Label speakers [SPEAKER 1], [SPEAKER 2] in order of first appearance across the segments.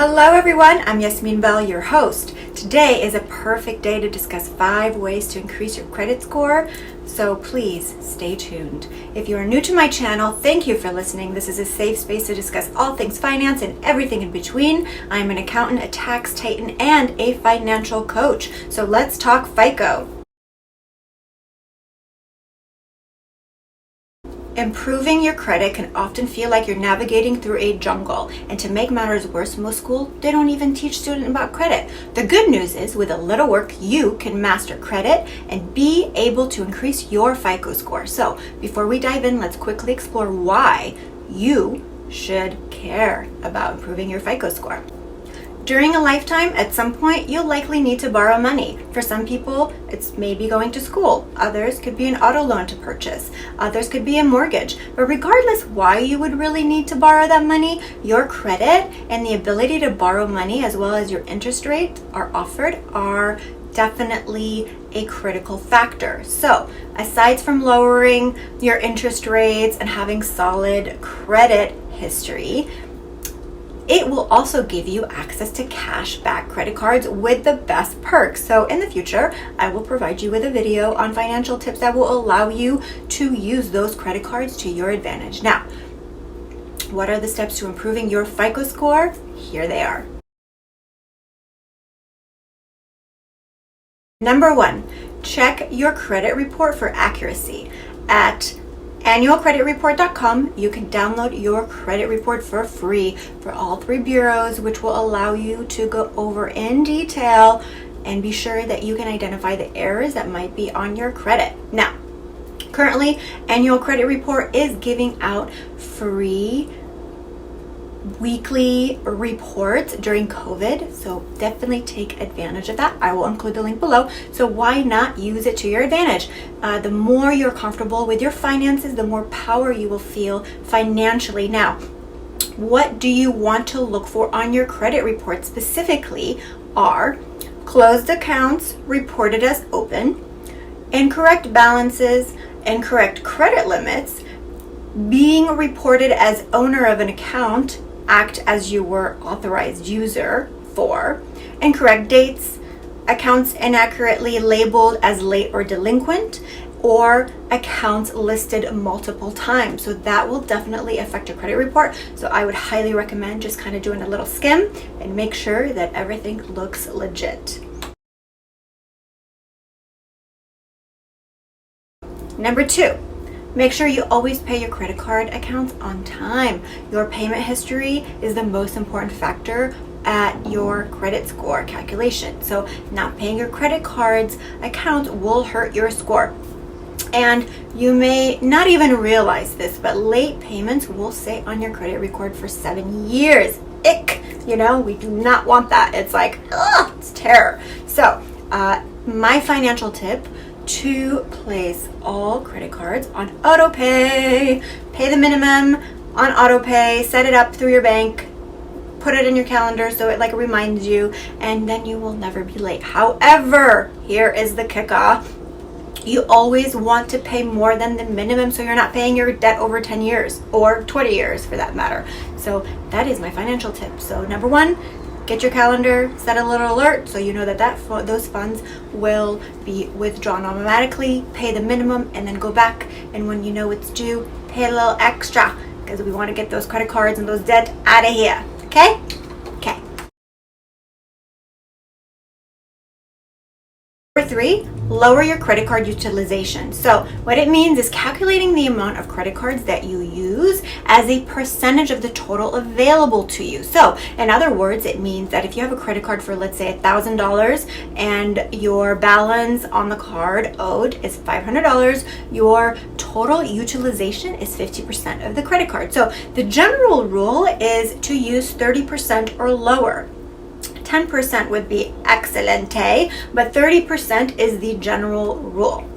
[SPEAKER 1] Hello everyone, I'm Yasmine Belle, your host. Today is a perfect day to discuss 5 ways to increase your credit score, so please stay tuned. If you are new to my channel, thank you for listening. This is a safe space to discuss all things finance and everything in between. I'm an accountant, a tax titan, and a financial coach. So let's talk FICO. Improving your credit can often feel like you're navigating through a jungle, and to make matters worse, most schools, they don't even teach students about credit. The good news is, with a little work, you can master credit and be able to increase your FICO score. So before we dive in, let's quickly explore why you should care about improving your FICO score. During a lifetime, at some point, you'll likely need to borrow money. For some people, it's maybe going to school. Others could be an auto loan to purchase. Others could be a mortgage. But regardless why you would really need to borrow that money, your credit and the ability to borrow money as well as your interest rate are definitely a critical factor. So aside from lowering your interest rates and having solid credit history, it will also give you access to cash back credit cards with the best perks. So in the future, I will provide you with a video on financial tips that will allow you to use those credit cards to your advantage. Now, what are the steps to improving your FICO score? Here they are. Number 1, check your credit report for accuracy. At annualcreditreport.com, you can download your credit report for free for all 3 bureaus, which will allow you to go over in detail and be sure that you can identify the errors that might be on your credit. Now, currently, Annual Credit Report is giving out free weekly reports during COVID, so definitely take advantage of that. I will include the link below. So why not use it to your advantage? The more you're comfortable with your finances, the more power you will feel financially. Now, what do you want to look for on your credit report specifically are closed accounts reported as open, incorrect balances, incorrect credit limits, being reported as owner of an account, act as you were authorized user for, incorrect dates, accounts inaccurately labeled as late or delinquent, or accounts listed multiple times. So that will definitely affect your credit report. So I would highly recommend just kind of doing a little skim and make sure that everything looks legit. Number 2, make sure you always pay your credit card accounts on time. Your payment history is the most important factor at your credit score calculation. So not paying your credit cards accounts will hurt your score. And you may not even realize this, but late payments will stay on your credit record for 7 years. Ick! You know, we do not want that. It's like, ugh, it's terror. So my financial tip: to place all credit cards on auto pay. Pay the minimum on auto pay, set it up through your bank, put it in your calendar so it like reminds you, and then you will never be late. However, here is the kicker: you always want to pay more than the minimum so you're not paying your debt over 10 years or 20 years for that matter. So that is my financial tip. So number 1, get your calendar, set a little alert so you know that those funds will be withdrawn automatically. Pay the minimum and then go back, and when you know it's due, pay a little extra, because we want to get those credit cards and those debt out of here. Okay? Okay. Number 3, lower your credit card utilization. So what it means is calculating the amount of credit cards that you use as a percentage of the total available to you. So in other words, it means that if you have a credit card for, let's say, $1,000 and your balance on the card owed is $500, your total utilization is 50% of the credit card. So the general rule is to use 30% or lower. 10% would be excelente, but 30% is the general rule.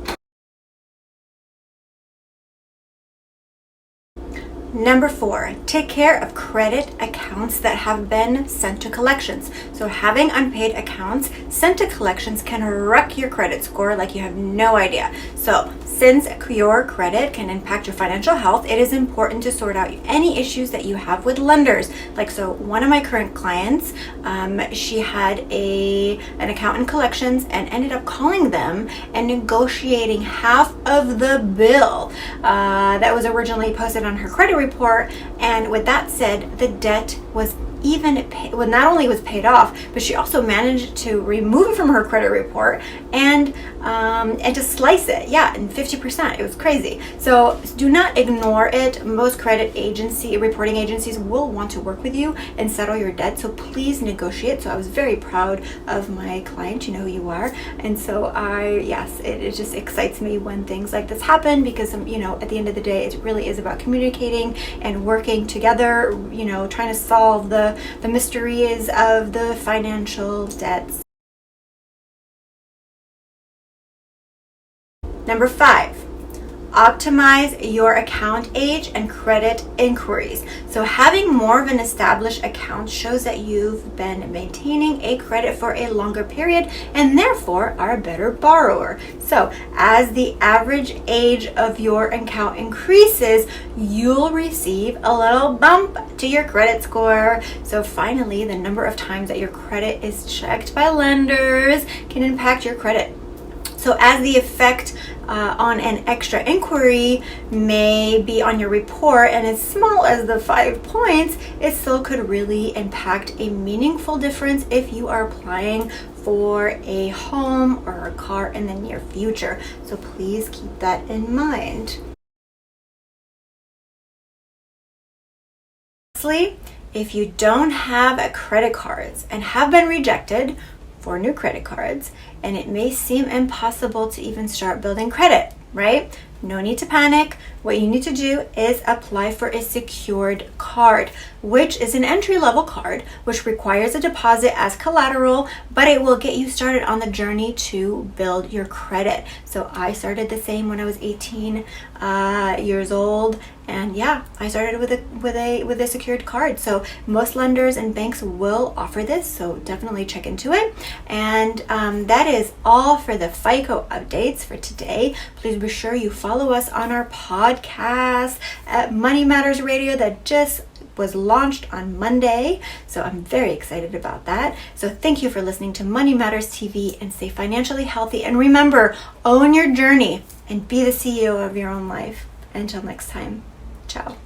[SPEAKER 1] Number 4, take care of credit accounts that have been sent to collections. So having unpaid accounts sent to collections can wreck your credit score like you have no idea. So Since your credit can impact your financial health, it is important to sort out any issues that you have with lenders. Like, so one of my current clients, she had an account in collections and ended up calling them and negotiating half of the bill that was originally posted on her credit report. And with that said, the debt was not only was paid off, but she also managed to remove it from her credit report and to slice it, in 50%. It was crazy. So do not ignore it. Most reporting agencies will want to work with you and settle your debt. So please negotiate. So I was very proud of my client. You know who you are. And so it just excites me when things like this happen, because at the end of the day, it really is about communicating and working together, trying to solve the mysteries of the financial debts. Number 5, optimize your account age and credit inquiries. So having more of an established account shows that you've been maintaining a credit for a longer period and therefore are a better borrower. So as the average age of your account increases, you'll receive a little bump to your credit score. So finally, the number of times that your credit is checked by lenders can impact your credit. So as the effect on an extra inquiry may be on your report and as small as the 5 points, it still could really impact a meaningful difference if you are applying for a home or a car in the near future. So please keep that in mind. Lastly, if you don't have credit cards and have been rejected for new credit cards, and it may seem impossible to even start building credit, right? No need to panic. What you need to do is apply for a secured card, which is an entry-level card, which requires a deposit as collateral, but it will get you started on the journey to build your credit. So I started the same when I was 18 years old, and I started with a secured card. So most lenders and banks will offer this, so definitely check into it. And that is all for the FICO updates for today. Please be sure you follow us on our podcast at Money Matterz Radio that just was launched on Monday. So I'm very excited about that. So thank you for listening to Money Matterz TV, and stay financially healthy. And remember, own your journey and be the CEO of your own life. Until next time, ciao.